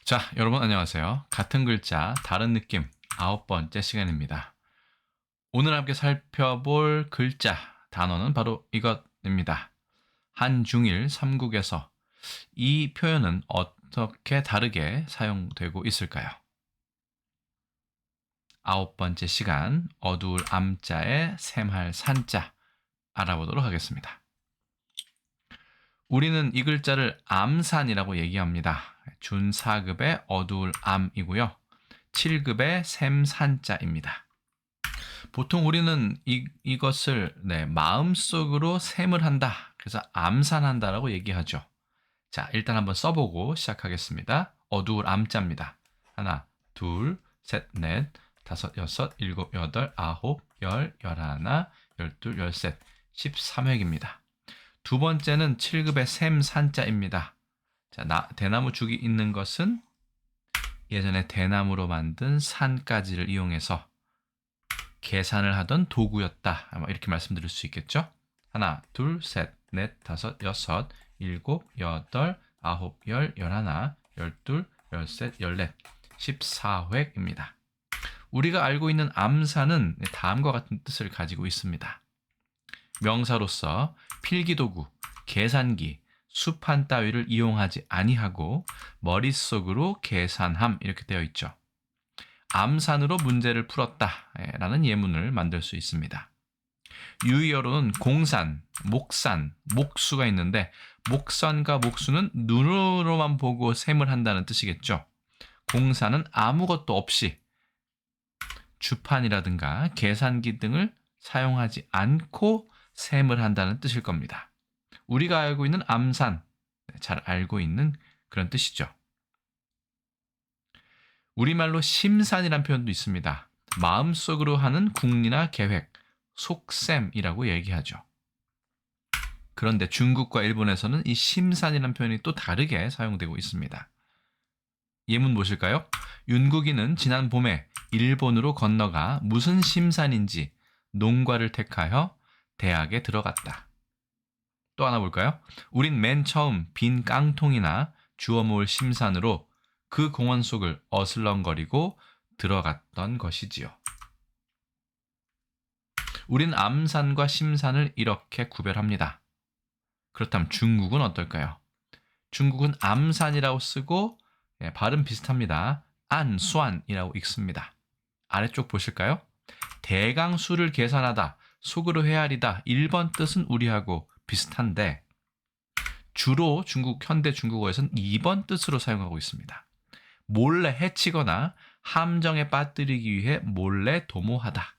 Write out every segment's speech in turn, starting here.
자, 여러분 안녕하세요. 같은 글자, 다른 느낌 9번째 시간입니다. 오늘 함께 살펴볼 글자, 단어는 바로 이것입니다. 한중일 삼국에서 이 표현은 어떻게 다르게 사용되고 있을까요? 9번째 시간, 어두울 암자에 샘할 산자 알아보도록 하겠습니다. 우리는 이 글자를 암산이라고 얘기합니다. 준 4급의 어두울 암이고요. 7급의 샘산자입니다. 보통 우리는 이것을 마음속으로 샘을 한다. 그래서 암산한다라고 얘기하죠. 자, 일단 한번 써보고 시작하겠습니다. 어두울 암자입니다. 하나, 둘, 셋, 넷, 다섯, 여섯, 일곱, 여덟, 아홉, 열, 열하나, 열둘, 열셋, 13획입니다. 두 번째는 7급의 샘산자입니다. 자, 대나무 죽이 있는 것은 예전에 대나무로 만든 산가지를 이용해서 계산을 하던 도구였다. 이렇게 말씀드릴 수 있겠죠? 하나, 둘, 셋, 넷, 다섯, 여섯, 일곱, 여덟, 아홉, 열, 열하나, 열둘, 열셋, 열넷, 14획입니다. 우리가 알고 있는 암산은 다음과 같은 뜻을 가지고 있습니다. 명사로서 필기도구, 계산기, 수판 따위를 이용하지 아니하고 머릿속으로 계산함 이렇게 되어 있죠. 암산으로 문제를 풀었다라는 예문을 만들 수 있습니다. 유의어로는 공산, 목산, 목수가 있는데 목산과 목수는 눈으로만 보고 셈을 한다는 뜻이겠죠. 공산은 아무것도 없이 주판이라든가 계산기 등을 사용하지 않고 셈을 한다는 뜻일 겁니다. 우리가 알고 있는 암산, 잘 알고 있는 그런 뜻이죠. 우리말로 심산이라는 표현도 있습니다. 마음속으로 하는 궁리나 계획, 속셈이라고 얘기하죠. 그런데 중국과 일본에서는 이 심산이라는 표현이 또 다르게 사용되고 있습니다. 예문 보실까요? 윤국이는 지난 봄에 일본으로 건너가 무슨 심산인지 농과를 택하여 대학에 들어갔다. 또 하나 볼까요? 우린 맨 처음 빈 깡통이나 주워 모을 심산으로 그 공원 속을 어슬렁거리고 들어갔던 것이지요. 우린 암산과 심산을 이렇게 구별합니다. 그렇다면 중국은 어떨까요? 중국은 암산이라고 쓰고 발음 비슷합니다. 안수안이라고 읽습니다. 아래쪽 보실까요? 대강수를 계산하다, 속으로 헤아리다 1번 뜻은 우리하고 비슷한데 주로 현대 중국어에서는 2번 뜻으로 사용하고 있습니다. 몰래 해치거나 함정에 빠뜨리기 위해 몰래 도모하다.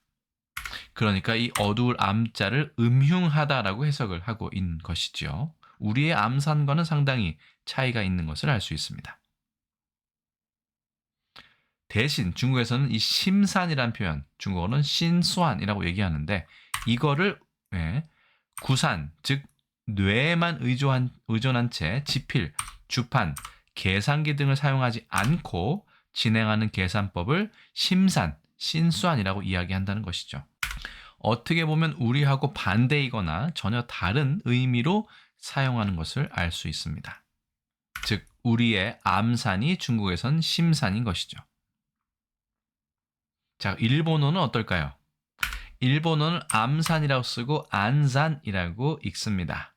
그러니까 이 어두울 암자를 음흉하다라고 해석을 하고 있는 것이죠. 우리의 암산과는 상당히 차이가 있는 것을 알 수 있습니다. 대신 중국에서는 이 심산이라는 표현, 중국어는 신수안이라고 얘기하는데 이거를 구산, 즉 뇌에만 의존한 채 지필, 주판, 계산기 등을 사용하지 않고 진행하는 계산법을 심산, 신수안이라고 이야기한다는 것이죠. 어떻게 보면 우리하고 반대이거나 전혀 다른 의미로 사용하는 것을 알 수 있습니다. 즉 우리의 암산이 중국에선 심산인 것이죠. 자, 일본어는 어떨까요? 일본어는 암산이라고 쓰고 안산이라고 읽습니다.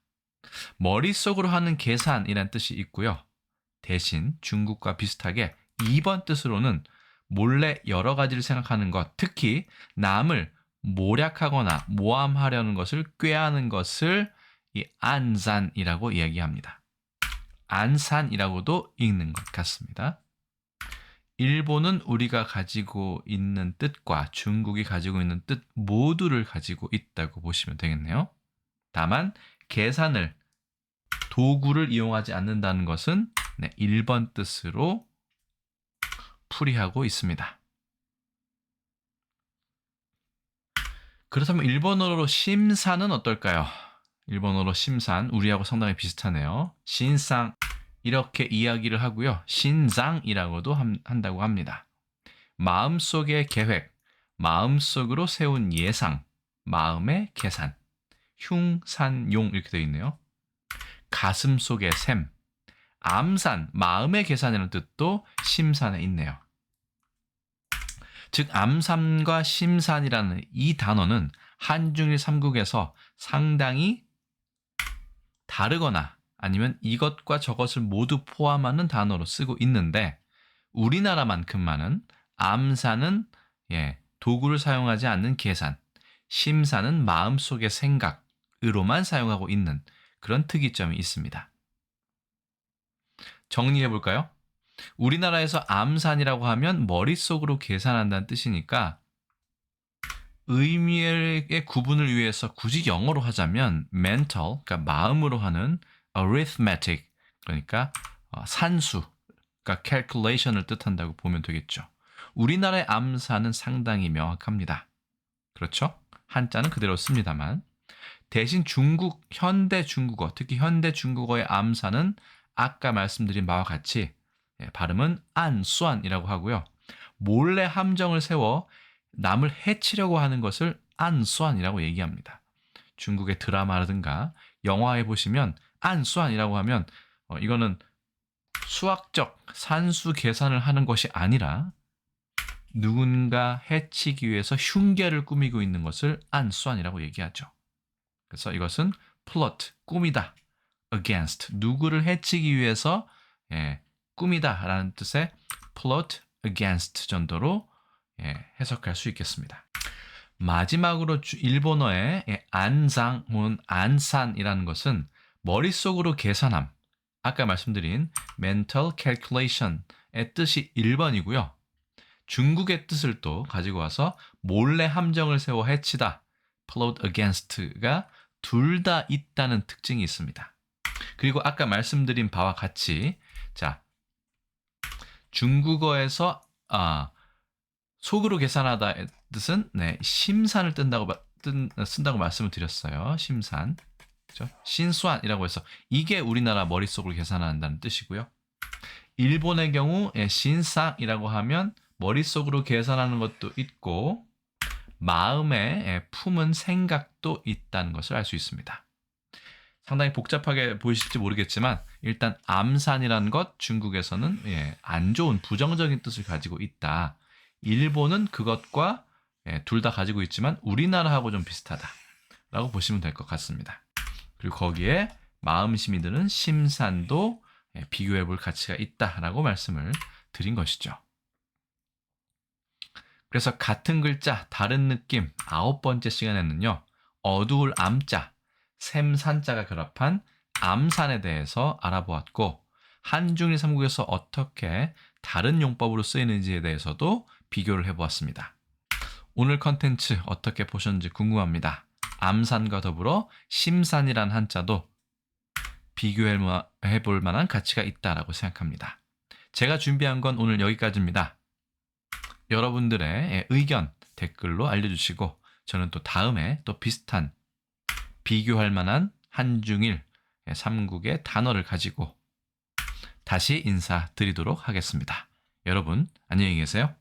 머릿속으로 하는 계산이란 뜻이 있고요. 대신 중국과 비슷하게 2번 뜻으로는 몰래 여러 가지를 생각하는 것, 특히 남을 모략하거나 모함하려는 것을 꾀하는 것을 이 안산이라고 이야기합니다. 안산이라고도 읽는 것 같습니다. 일본은 우리가 가지고 있는 뜻과 중국이 가지고 있는 뜻 모두를 가지고 있다고 보시면 되겠네요. 다만 계산을 도구를 이용하지 않는다는 것은 1번 뜻으로 풀이하고 있습니다. 그렇다면 일본어로 심산은 어떨까요? 일본어로 심산, 우리하고 상당히 비슷하네요. 신상 이렇게 이야기를 하고요. 신장이라고도 한다고 합니다. 마음속의 계획, 마음속으로 세운 예상, 마음의 계산, 흉산용 이렇게 되어 있네요. 가슴 속의 샘, 암산, 마음의 계산이라는 뜻도 심산에 있네요. 즉 암산과 심산이라는 이 단어는 한중일 삼국에서 상당히 다르거나 아니면 이것과 저것을 모두 포함하는 단어로 쓰고 있는데 우리나라만큼만은 암산은 도구를 사용하지 않는 계산, 심산은 마음속의 생각으로만 사용하고 있는 그런 특이점이 있습니다. 정리해 볼까요? 우리나라에서 암산이라고 하면 머릿속으로 계산한다는 뜻이니까 의미의 구분을 위해서 굳이 영어로 하자면 mental, 그러니까 마음으로 하는 arithmetic, 그러니까 산수, 그러니까 calculation을 뜻한다고 보면 되겠죠. 우리나라의 암산은 상당히 명확합니다. 그렇죠? 한자는 그대로 씁니다만 대신 현대 중국어, 특히 현대 중국어의 암산은 아까 말씀드린 바와 같이 발음은 안수안이라고 하고요. 몰래 함정을 세워 남을 해치려고 하는 것을 안수안이라고 얘기합니다. 중국의 드라마라든가 영화에 보시면 안수안이라고 하면 이거는 수학적 산수 계산을 하는 것이 아니라 누군가 해치기 위해서 흉계를 꾸미고 있는 것을 안수안이라고 얘기하죠. 그래서 이것은 plot, 꾸미다, against, 누구를 해치기 위해서 꾸미다 라는 뜻의 plot against 정도로 해석할 수 있겠습니다. 마지막으로 일본어의 안상 혹은 안산이라는 것은 머릿속으로 계산함, 아까 말씀드린 mental calculation의 뜻이 1번이고요. 중국의 뜻을 또 가지고 와서 몰래 함정을 세워 해치다, plot against가 둘 다 있다는 특징이 있습니다. 그리고 아까 말씀드린 바와 같이 자 중국어에서 속으로 계산하다의 뜻은 심산을 쓴다고 말씀을 드렸어요. 심산. 그렇죠? 신수안이라고 해서 이게 우리나라 머릿속으로 계산한다는 뜻이고요. 일본의 경우 신상이라고 하면 머릿속으로 계산하는 것도 있고 마음에 품은 생각도 있다는 것을 알 수 있습니다. 상당히 복잡하게 보이실지 모르겠지만 일단 암산이라는 것 중국에서는 안 좋은 부정적인 뜻을 가지고 있다. 일본은 그것과 둘 다 가지고 있지만 우리나라하고 좀 비슷하다라고 보시면 될 것 같습니다. 그리고 거기에 마음심이 드는 심산도 비교해 볼 가치가 있다라고 말씀을 드린 것이죠. 그래서 같은 글자 다른 느낌 9번째 시간에는요. 어두울 암자, 샘산자가 결합한 암산에 대해서 알아보았고 한중일 삼국에서 어떻게 다른 용법으로 쓰이는지에 대해서도 비교를 해보았습니다. 오늘 컨텐츠 어떻게 보셨는지 궁금합니다. 암산과 더불어 심산이란 한자도 비교해 볼 만한 가치가 있다라고 생각합니다. 제가 준비한 건 오늘 여기까지입니다. 여러분들의 의견 댓글로 알려주시고 저는 또 다음에 또 비슷한 비교할 만한 한중일 삼국의 단어를 가지고 다시 인사드리도록 하겠습니다. 여러분 안녕히 계세요.